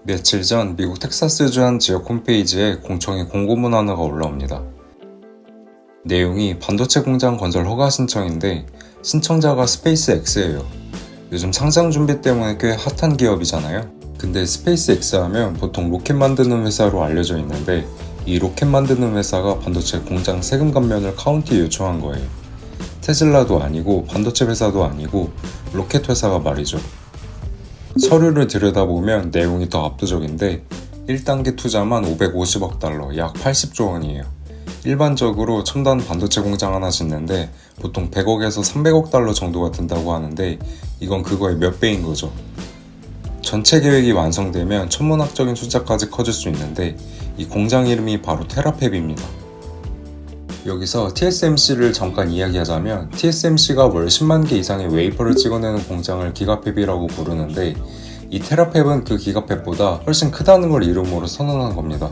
며칠 전 미국 텍사스주 한 지역 홈페이지에 공청회 공고문 하나가 올라옵니다. 내용이 반도체 공장 건설 허가 신청인데 신청자가 스페이스X예요. 요즘 상장 준비 때문에 꽤 핫한 기업이잖아요. 근데 스페이스X 하면 보통 로켓 만드는 회사로 알려져 있는데 이 로켓 만드는 회사가 반도체 공장 세금 감면을 카운티에 요청한 거예요. 테슬라도 아니고 반도체 회사도 아니고 로켓 회사가 말이죠. 서류를 들여다보면 내용이 더 압도적인데 1단계 투자만 550억 달러, 약 80조 원이에요. 일반적으로 첨단 반도체 공장 하나 짓는데 보통 100억에서 300억 달러 정도가 든다고 하는데 이건 그거의 몇 배인 거죠. 전체 계획이 완성되면 천문학적인 숫자까지 커질 수 있는데 이 공장 이름이 바로 테라팹입니다. 여기서 TSMC를 잠깐 이야기하자면 TSMC가 월 10만 개 이상의 웨이퍼를 찍어내는 공장을 기가팹이라고 부르는데 이 테라팹은 그 기가팹보다 훨씬 크다는 걸 이름으로 선언한 겁니다.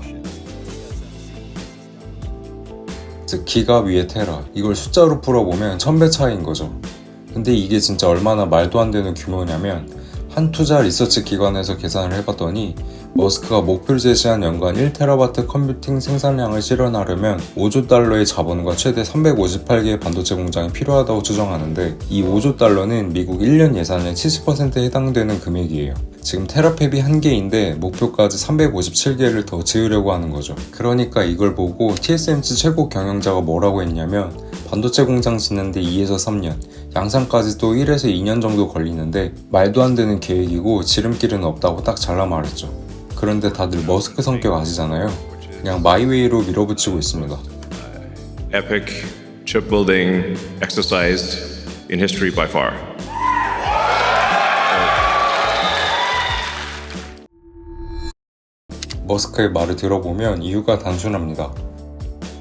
즉 기가 위에 테라, 이걸 숫자로 풀어보면 1000배 차이인 거죠. 근데 이게 진짜 얼마나 말도 안 되는 규모냐면 한 투자 리서치 기관에서 계산을 해봤더니 머스크가 목표를 제시한 연간 1TB 컴퓨팅 생산량을 실현하려면 5조 달러의 자본과 최대 358개의 반도체 공장이 필요하다고 추정하는데 이 5조 달러는 미국 1년 예산의 70%에 해당되는 금액이에요. 지금 테라팹이 1개인데 목표까지 357개를 더 지으려고 하는 거죠. 그러니까 이걸 보고 TSMC 최고 경영자가 뭐라고 했냐면 반도체 공장 짓는데 2에서 3년, 양산까지도 1에서 2년 정도 걸리는데 말도 안 되는 계획이고 지름길은 없다고 딱 잘라 말했죠. 그런데 다들 머스크 성격 아시잖아요. 그냥 마이웨이로 밀어붙이고 있습니다. Epic chip building exercise in history by far. 머스크의 말을 들어보면 이유가 단순합니다.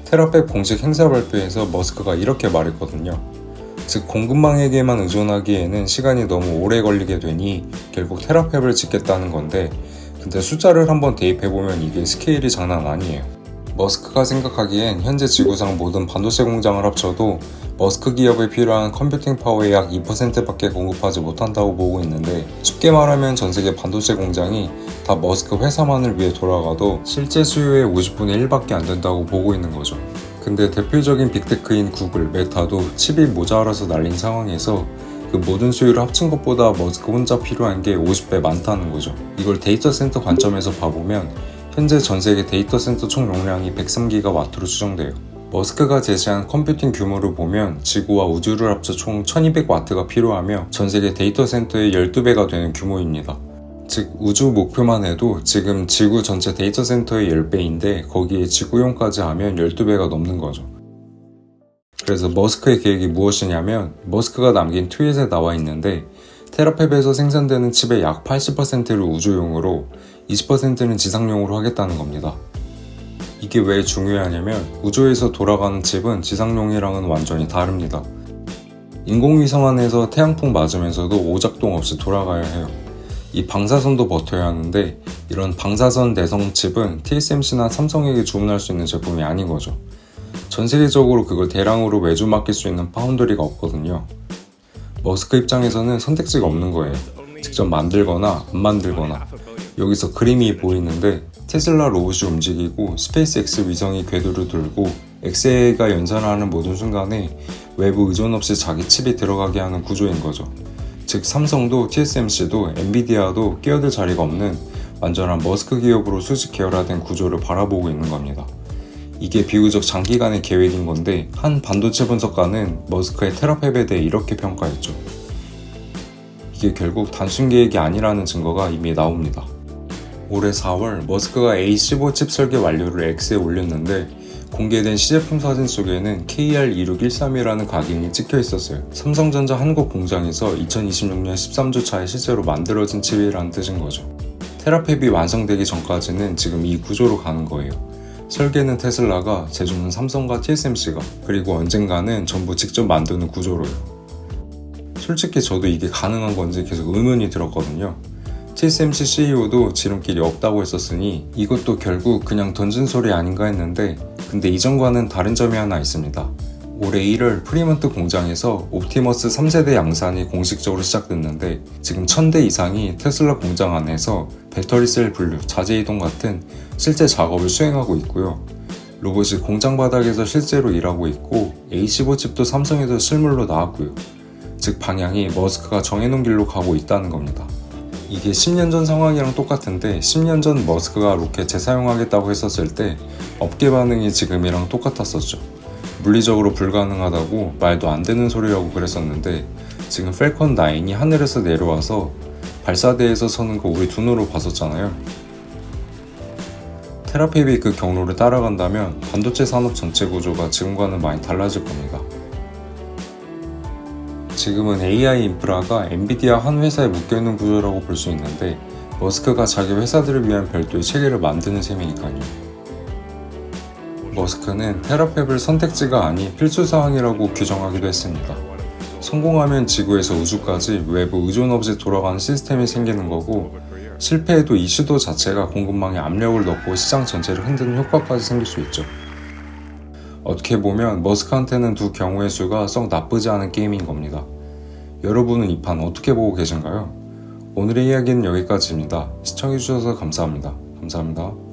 테라팹 공식 행사 발표에서 머스크가 이렇게 말했거든요. 즉 공급망에게만 의존하기에는 시간이 너무 오래 걸리게 되니 결국 테라팹을 짓겠다는 건데 근데 숫자를 한번 대입해보면 이게 스케일이 장난 아니에요. 머스크가 생각하기엔 현재 지구상 모든 반도체 공장을 합쳐도 머스크 기업에 필요한 컴퓨팅 파워의 약 2%밖에 공급하지 못한다고 보고 있는데 쉽게 말하면 전세계 반도체 공장이 다 머스크 회사만을 위해 돌아가도 실제 수요의 50분의 1밖에 안 된다고 보고 있는 거죠. 근데 대표적인 빅테크인 구글, 메타도 칩이 모자라서 날린 상황에서 그 모든 수요를 합친 것보다 머스크 혼자 필요한 게 50배 많다는 거죠. 이걸 데이터 센터 관점에서 봐보면 현재 전세계 데이터 센터 총容量이 103GW로 추정돼요. 머스크가 제시한 컴퓨팅 규모를 보면 지구와 우주를 합쳐 총 1200W가 필요하며 전세계 데이터 센터의 12배가 되는 규모입니다. 즉 우주 목표만 해도 지금 지구 전체 데이터 센터의 10배인데 거기에 지구용까지 하면 12배가 넘는 거죠. 그래서 머스크의 계획이 무엇이냐면 머스크가 남긴 트윗에 나와 있는데 테라팹에서 생산되는 칩의 약 80%를 우주용으로 20%는 지상용으로 하겠다는 겁니다. 이게 왜 중요하냐면 우주에서 돌아가는 칩은 지상용이랑은 완전히 다릅니다. 인공위성 안에서 태양풍 맞으면서도 오작동 없이 돌아가야 해요. 이 방사선도 버텨야 하는데 이런 방사선 내성 칩은 TSMC나 삼성에게 주문할 수 있는 제품이 아닌 거죠. 전 세계적으로 그걸 대량으로 외주 맡길 수 있는 파운드리가 없거든요. 머스크 입장에서는 선택지가 없는 거예요. 직접 만들거나 안 만들거나. 여기서 그림이 보이는데 테슬라 로봇이 움직이고 스페이스X 위성이 궤도를 돌고 xAI가 연산하는 모든 순간에 외부 의존 없이 자기 칩이 들어가게 하는 구조인 거죠. 즉 삼성도 TSMC도 엔비디아도 끼어들 자리가 없는 완전한 머스크 기업으로 수직 계열화된 구조를 바라보고 있는 겁니다. 이게 비교적 장기간의 계획인 건데 한 반도체 분석가는 머스크의 테라팹에 대해 이렇게 평가했죠. 이게 결국 단순 계획이 아니라는 증거가 이미 나옵니다. 올해 4월 머스크가 A15 칩 설계 완료를 X에 올렸는데 공개된 시제품 사진 속에는 KR2613이라는 각인이 찍혀 있었어요. 삼성전자 한국 공장에서 2026년 13주차에 실제로 만들어진 칩이라는 뜻인 거죠. 테라팹이 완성되기 전까지는 지금 이 구조로 가는 거예요. 설계는 테슬라가, 제조는 삼성과 TSMC가, 그리고 언젠가는 전부 직접 만드는 구조로요. 솔직히 저도 이게 가능한 건지 계속 의문이 들었거든요. TSMC CEO도 지름길이 없다고 했었으니 이것도 결국 그냥 던진 소리 아닌가 했는데 근데 이전과는 다른 점이 하나 있습니다. 올해 1월 프리먼트 공장에서 옵티머스 3세대 양산이 공식적으로 시작됐는데 지금 1000대 이상이 테슬라 공장 안에서 배터리셀 분류, 자재이동 같은 실제 작업을 수행하고 있고요. 로봇이 공장 바닥에서 실제로 일하고 있고 A15칩도 삼성에서 실물로 나왔고요. 즉 방향이 머스크가 정해놓은 길로 가고 있다는 겁니다. 이게 10년 전 상황이랑 똑같은데 10년 전 머스크가 로켓 재사용하겠다고 했었을 때 업계 반응이 지금이랑 똑같았었죠. 물리적으로 불가능하다고 말도 안 되는 소리라고 그랬었는데 지금 펠컨 9이 하늘에서 내려와서 발사대에서 서는 거 우리 두 눈으로 봤었잖아요. 테라팹이 그 경로를 따라간다면 반도체 산업 전체 구조가 지금과는 많이 달라질 겁니다. 지금은 AI 인프라가 엔비디아 한 회사에 묶여있는 구조라고 볼 수 있는데 머스크가 자기 회사들을 위한 별도의 체계를 만드는 셈이니까요. 머스크는 테라팹을 선택지가 아닌 필수사항이라고 규정하기도 했습니다. 성공하면 지구에서 우주까지 외부 의존 없이 돌아가는 시스템이 생기는 거고 실패해도 이 시도 자체가 공급망에 압력을 넣고 시장 전체를 흔드는 효과까지 생길 수 있죠. 어떻게 보면 머스크한테는 두 경우의 수가 썩 나쁘지 않은 게임인 겁니다. 여러분은 이 판 어떻게 보고 계신가요? 오늘의 이야기는 여기까지입니다. 시청해주셔서 감사합니다. 감사합니다.